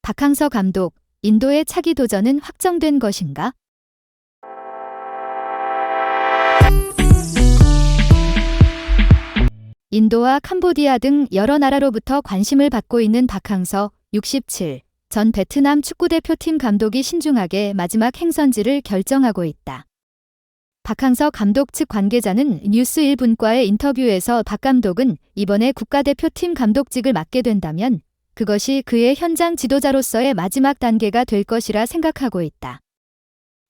박항서 감독, 인도의 차기 도전은 확정된 것인가? 인도와 캄보디아 등 여러 나라로부터 관심을 받고 있는 박항서 67 전 베트남 축구대표팀 감독이 신중하게 마지막 행선지를 결정하고 있다. 박항서 감독 측 관계자는 뉴스1분과의 인터뷰에서 박 감독은 이번에 국가대표팀 감독직을 맡게 된다면 그것이 그의 현장 지도자로서의 마지막 단계가 될 것이라 생각하고 있다.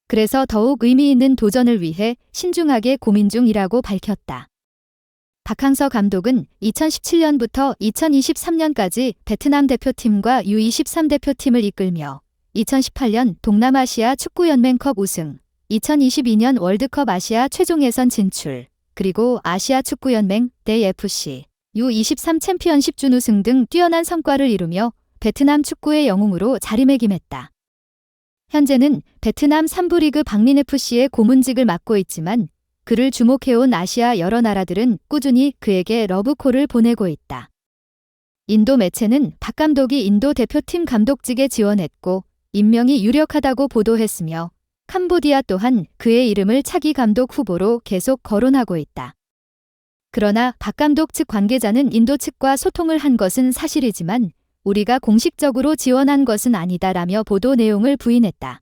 그래서 더욱 의미 있는 도전을 위해 신중하게 고민 중이라고 밝혔다. 박항서 감독은 2017년부터 2023년까지 베트남 대표팀과 U23 대표팀을 이끌며 2018년 동남아시아 축구연맹컵 우승, 2022년 월드컵 아시아 최종 예선 진출, 그리고 아시아 축구연맹 대FC U23 챔피언십 준우승 등 뛰어난 성과를 이루며 베트남 축구의 영웅으로 자리매김했다. 현재는 베트남 3부 리그 박민FC의 고문직을 맡고 있지만 그를 주목해온 아시아 여러 나라들은 꾸준히 그에게 러브콜을 보내고 있다. 인도 매체는 박 감독이 인도 대표팀 감독직에 지원했고 임명이 유력하다고 보도했으며 캄보디아 또한 그의 이름을 차기 감독 후보로 계속 거론하고 있다. 그러나 박 감독 측 관계자는 인도 측과 소통을 한 것은 사실이지만 우리가 공식적으로 지원한 것은 아니다라며 보도 내용을 부인했다.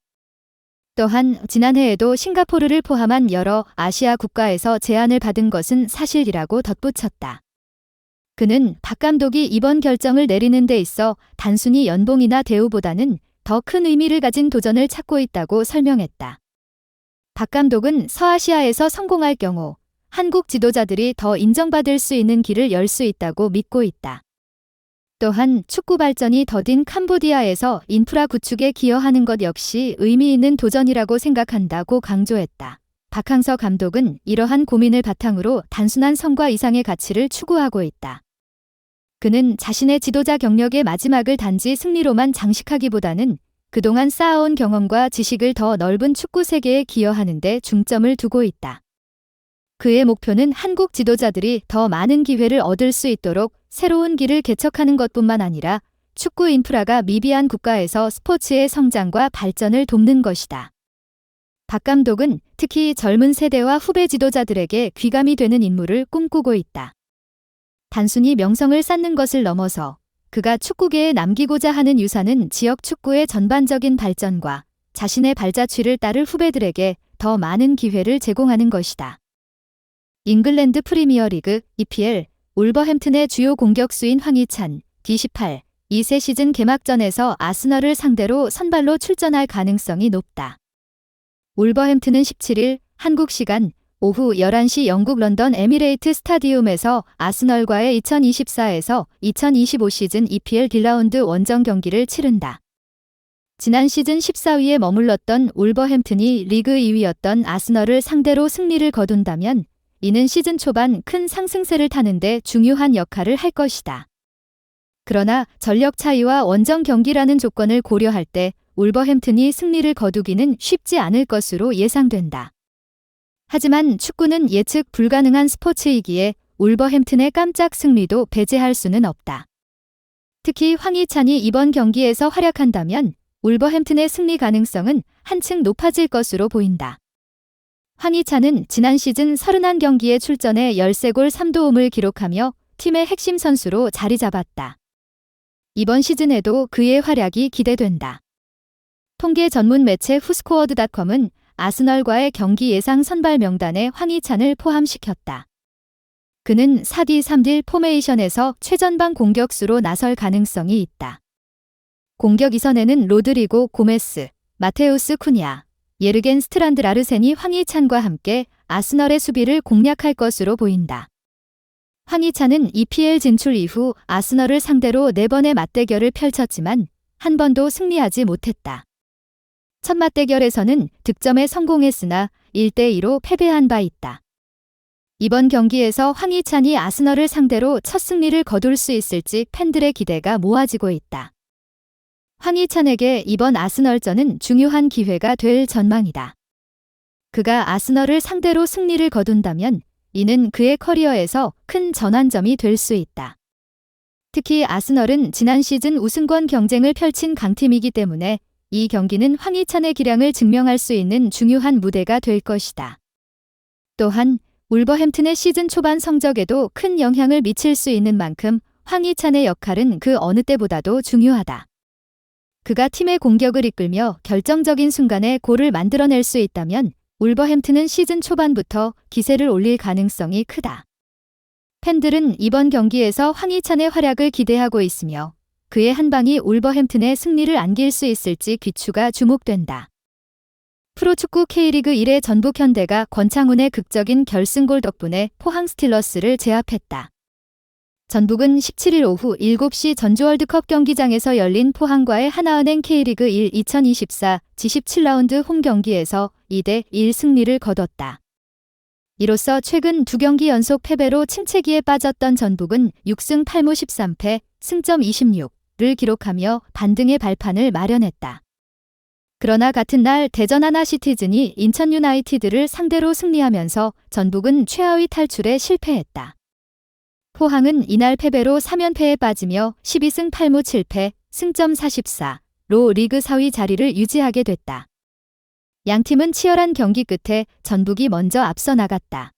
또한 지난해에도 싱가포르를 포함한 여러 아시아 국가에서 제안을 받은 것은 사실이라고 덧붙였다. 그는 박 감독이 이번 결정을 내리는 데 있어 단순히 연봉이나 대우보다는 더 큰 의미를 가진 도전을 찾고 있다고 설명했다. 박 감독은 서아시아에서 성공할 경우 한국 지도자들이 더 인정받을 수 있는 길을 열 수 있다고 믿고 있다. 또한 축구 발전이 더딘 캄보디아에서 인프라 구축에 기여하는 것 역시 의미 있는 도전이라고 생각한다고 강조했다. 박항서 감독은 이러한 고민을 바탕으로 단순한 성과 이상의 가치를 추구하고 있다. 그는 자신의 지도자 경력의 마지막을 단지 승리로만 장식하기보다는 그동안 쌓아온 경험과 지식을 더 넓은 축구 세계에 기여하는 데 중점을 두고 있다. 그의 목표는 한국 지도자들이 더 많은 기회를 얻을 수 있도록 새로운 길을 개척하는 것뿐만 아니라 축구 인프라가 미비한 국가에서 스포츠의 성장과 발전을 돕는 것이다. 박 감독은 특히 젊은 세대와 후배 지도자들에게 귀감이 되는 인물을 꿈꾸고 있다. 단순히 명성을 쌓는 것을 넘어서 그가 축구계에 남기고자 하는 유산은 지역 축구의 전반적인 발전과 자신의 발자취를 따를 후배들에게 더 많은 기회를 제공하는 것이다. 잉글랜드 프리미어리그 EPL 울버햄튼의 주요 공격수인 황희찬, D18, 2세 시즌 개막전에서 아스널을 상대로 선발로 출전할 가능성이 높다. 울버햄튼은 17일 한국 시간 오후 11시 영국 런던 에미레이트 스타디움에서 아스널과의 2024에서 2025 시즌 EPL 딜라운드 원정 경기를 치른다. 지난 시즌 14위에 머물렀던 울버햄튼이 리그 2위였던 아스널을 상대로 승리를 거둔다면 이는 시즌 초반 큰 상승세를 타는데 중요한 역할을 할 것이다. 그러나 전력 차이와 원정 경기라는 조건을 고려할 때 울버햄튼이 승리를 거두기는 쉽지 않을 것으로 예상된다. 하지만 축구는 예측 불가능한 스포츠이기에 울버햄튼의 깜짝 승리도 배제할 수는 없다. 특히 황희찬이 이번 경기에서 활약한다면 울버햄튼의 승리 가능성은 한층 높아질 것으로 보인다. 황희찬은 지난 시즌 31경기에 출전해 13골 3도움을 기록하며 팀의 핵심 선수로 자리 잡았다. 이번 시즌에도 그의 활약이 기대된다. 통계 전문 매체 후스코어드닷컴은 아스널과의 경기 예상 선발 명단에 황희찬을 포함시켰다. 그는 4-3-1 포메이션에서 최전방 공격수로 나설 가능성이 있다. 공격 이선에는 로드리고 고메스, 마테우스 쿠냐, 예르겐 스트란드 라르센이 황희찬과 함께 아스널의 수비를 공략할 것으로 보인다. 황희찬은 EPL 진출 이후 아스널을 상대로 4번의 맞대결을 펼쳤지만 한 번도 승리하지 못했다. 첫 맞대결에서는 득점에 성공했으나 1-2로 패배한 바 있다. 이번 경기에서 황희찬이 아스널을 상대로 첫 승리를 거둘 수 있을지 팬들의 기대가 모아지고 있다. 황희찬에게 이번 아스널전은 중요한 기회가 될 전망이다. 그가 아스널을 상대로 승리를 거둔다면 이는 그의 커리어에서 큰 전환점이 될 수 있다. 특히 아스널은 지난 시즌 우승권 경쟁을 펼친 강팀이기 때문에 이 경기는 황희찬의 기량을 증명할 수 있는 중요한 무대가 될 것이다. 또한 울버햄튼의 시즌 초반 성적에도 큰 영향을 미칠 수 있는 만큼 황희찬의 역할은 그 어느 때보다도 중요하다. 그가 팀의 공격을 이끌며 결정적인 순간에 골을 만들어낼 수 있다면 울버햄튼은 시즌 초반부터 기세를 올릴 가능성이 크다. 팬들은 이번 경기에서 황희찬의 활약을 기대하고 있으며 그의 한 방이 울버햄튼의 승리를 안길 수 있을지 귀추가 주목된다. 프로축구 K리그 1의 전북 현대가 권창훈의 극적인 결승골 덕분에 포항 스틸러스를 제압했다. 전북은 17일 오후 7시 전주월드컵 경기장에서 열린 포항과의 하나은행 K리그 1 2024 지17라운드 홈 경기에서 2대1 승리를 거뒀다. 이로써 최근 2경기 연속 패배로 침체기에 빠졌던 전북은 6승 8무 13패, 승점 26를 기록하며 반등의 발판을 마련했다. 그러나 같은 날 대전 하나시티즌이 인천 유나이티드를 상대로 승리하면서 전북은 최하위 탈출에 실패했다. 포항은 이날 패배로 3연패에 빠지며 12승 8무 7패, 승점 44로 리그 4위 자리를 유지하게 됐다. 양팀은 치열한 경기 끝에 전북이 먼저 앞서 나갔다.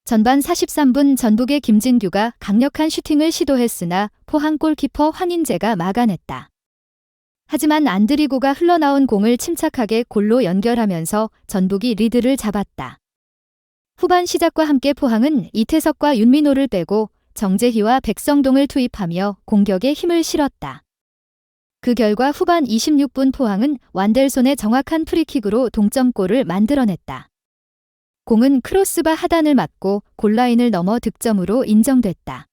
전반 43분 전북의 김진규가 강력한 슈팅을 시도했으나 포항 골키퍼 황인재가 막아냈다. 하지만 안드리고가 흘러나온 공을 침착하게 골로 연결하면서 전북이 리드를 잡았다. 후반 시작과 함께 포항은 이태석과 윤민호를 빼고 정재희와 백성동을 투입하며 공격에 힘을 실었다. 그 결과 후반 26분 포항은 완델손의 정확한 프리킥으로 동점골을 만들어냈다. 공은 크로스바 하단을 맞고 골라인을 넘어 득점으로 인정됐다.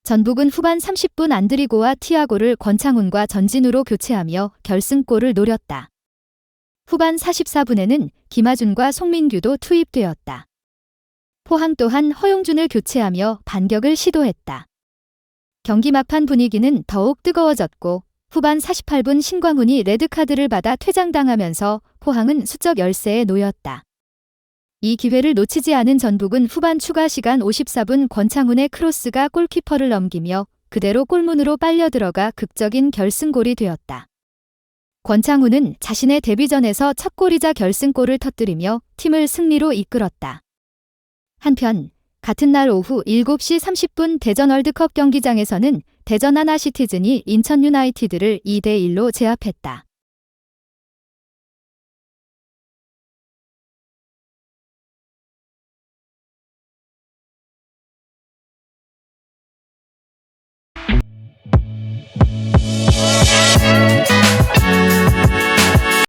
전북은 후반 30분 안드리고와 티아고를 권창훈과 전진우로 교체하며 결승골을 노렸다. 후반 44분에는 김하준과 송민규도 투입되었다. 포항 또한 허용준을 교체하며 반격을 시도했다. 경기 막판 분위기는 더욱 뜨거워졌고 후반 48분 신광훈이 레드카드를 받아 퇴장당하면서 포항은 수적 열세에 놓였다. 이 기회를 놓치지 않은 전북은 후반 추가 시간 54분 권창훈의 크로스가 골키퍼를 넘기며 그대로 골문으로 빨려 들어가 극적인 결승골이 되었다. 권창훈은 자신의 데뷔전에서 첫 골이자 결승골을 터뜨리며 팀을 승리로 이끌었다. 한편 같은 날 오후 7시 30분 대전 월드컵 경기장에서는 대전 하나시티즌이 인천 유나이티드를 2대1로 제압했다.